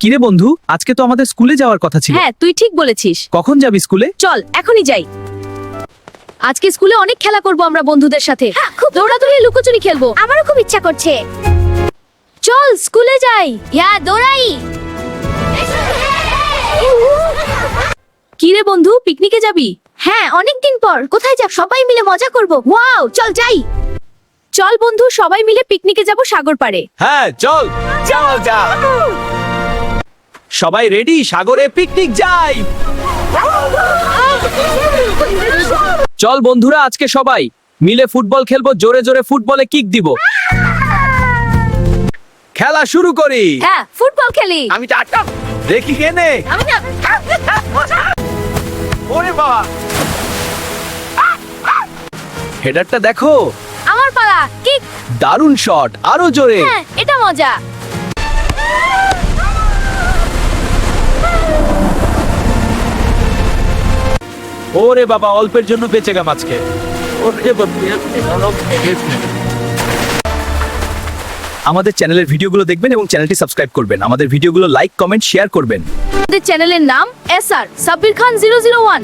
কিরে বন্ধু, আজকে তো আমাদের স্কুলে যাওয়ার কথা ছিল। হ্যাঁ, তুই ঠিক বলেছিস। কখন যাবি স্কুলে? চল এখনই যাই। আজকে স্কুলে অনেক খেলা করব আমরা বন্ধুদের সাথে। খুব দৌড়াদৌড়ি, লুকোচুরি খেলবো। আমারও খুব ইচ্ছা করছে। চল স্কুলে যাই। দৌড়াই। কিরে বন্ধু, পিকনিকে যাবি? হ্যাঁ, অনেকদিন পর। কোথায় যাব? সবাই মিলে মজা করব। ওয়াও, চল যাই। চল বন্ধু, সবাই মিলে পিকনিকে যাব সাগর পাড়ে। হ্যাঁ চল, চল যা। সবাই রেডি? সাগরে পিকনিক যাই। চল বন্ধুরা, আজকে সবাই মিলে ফুটবল খেলবো। জোরে জোরে ফুটবলে কিক দিব। খেলা শুরু করি। হ্যাঁ, ফুটবল খেলি। আমি টাটা দেখি কেনে। আমি না। ওরে বাবা, হেডারটা দেখো। আমার পালা। কিক। দারুণ শট, আরো জোরে। হ্যাঁ, এটা মজা। ওরে বাবা, অল্পের জন্য বেঁচে গেলাম আজকে। আমাদের চ্যানেলের ভিডিওগুলো দেখবেন এবং চ্যানেলটি সাবস্ক্রাইব করবেন। আমাদের ভিডিওগুলো লাইক, কমেন্ট, শেয়ার করবেন। আমাদের চ্যানেলের নাম SR সাব্বির খান 001।